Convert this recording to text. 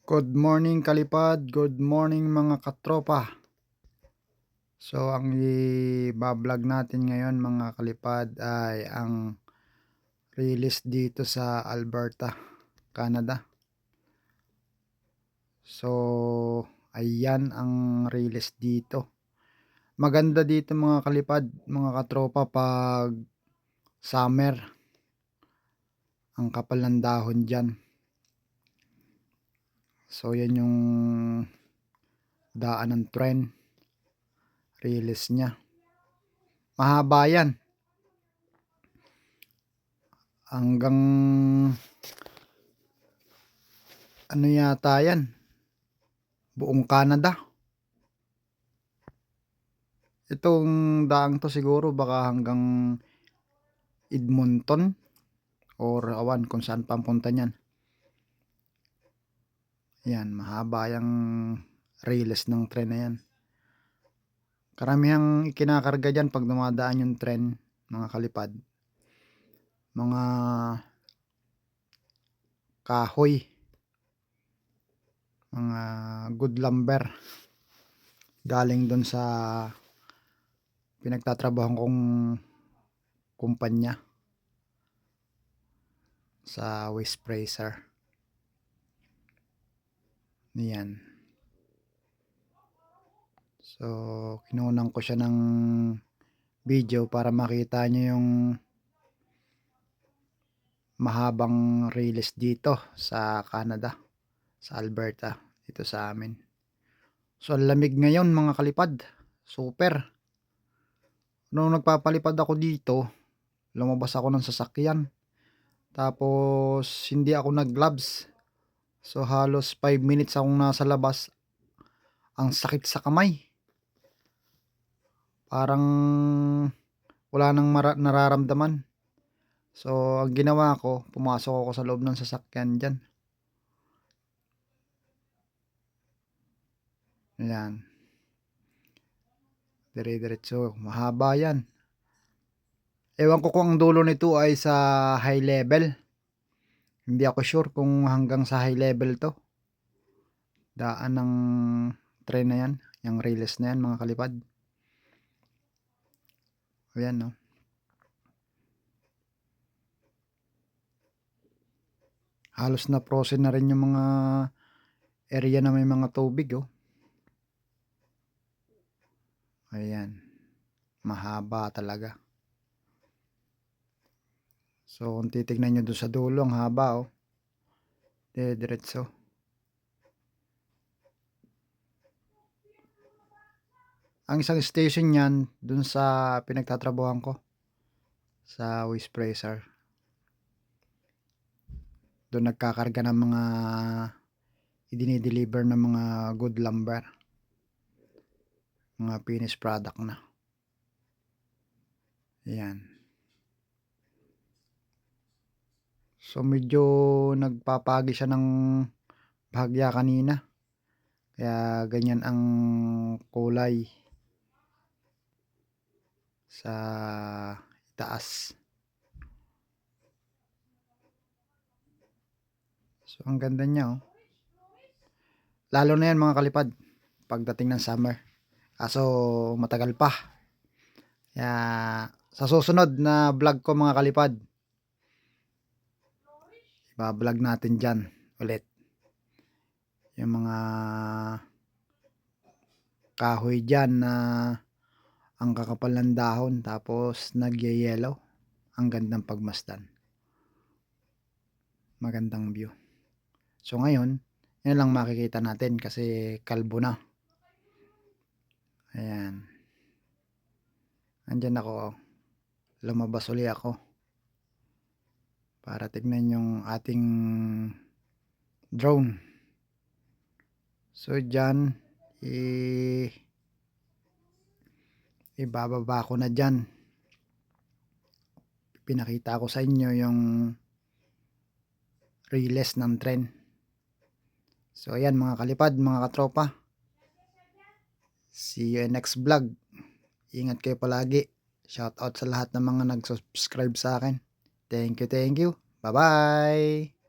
Good morning kalipad, good morning mga katropa. So ang i-vlog natin ngayon mga kalipad ay ang release dito sa Alberta, Canada. So ayan ang release dito. Maganda dito mga kalipad, mga katropa pag summer. Ang kapal ng dahon dyan. So yan yung daan ng tren. Release niya. Mahaba yan. Hanggang ano yata yan, buong Canada. Itong daang to siguro baka hanggang Edmonton or awan kung saan papunta niyan. Yan, mahaba yung release ng tren na yan. Karamihang ikinakarga dyan pag dumadaan yung tren, mga kalipad. Mga kahoy, mga good lumber. Galing dun sa pinagtatrabahan kong kumpanya sa West Fraser. Yan. So, kinunan ko siya ng video para makita nyo yung mahabang release dito sa Canada, sa Alberta, dito sa amin. So, lamig ngayon mga kalipad. Super. Nung nagpapalipad ako dito, lumabas ako ng sasakyan. Tapos, hindi ako nag-gloves. So, halos 5 minutes akong nasa labas. Ang sakit sa kamay. Parang wala nang nararamdaman. So, ang ginawa ko, pumasok ako sa loob ng sasakyan dyan. Ayan. Dire-diretso. Mahaba yan. Ewan ko kung ang dulo nito ay sa high level. Hindi ako sure kung hanggang sa high level to. Daan ng tren na yan. Yung release na yan mga kalipad. Ayan no. Halos na frozen na rin yung mga area na may mga tubig oh. Ayan. Mahaba talaga. So kung titignan nyo doon sa dulo, ang haba oh. Diretso. Ang isang station niyan doon sa pinagtatrabahan ko sa West Fraser. Doon nagkakarga ng mga idinideliver ng mga good lumber. Mga finished product na. Ayan. So medyo nagpapagi siya ng bahagya kanina. Kaya ganyan ang kulay sa itaas. So ang ganda niya oh. Lalo na yan mga kalipad pagdating ng summer. Kaso matagal pa. Kaya sa susunod na vlog ko mga kalipad, iba-vlog natin dyan ulit. Yung mga kahoy dyan na ang kakapal ng dahon tapos nagyayelo. Ang gandang pagmasdan. Magandang view. So ngayon, yan lang makikita natin kasi kalbo na. Ayan. Andyan ako. Lumabas uli ako. Para tignan yung ating drone. So dyan, ibababa ko na dyan. Pinakita ko sa inyo yung release ng tren. So ayan mga kalipad, mga katropa. See you in next vlog. Ingat kayo palagi. Shout out sa lahat ng mga nag-subscribe sa akin. Thank you. Bye bye.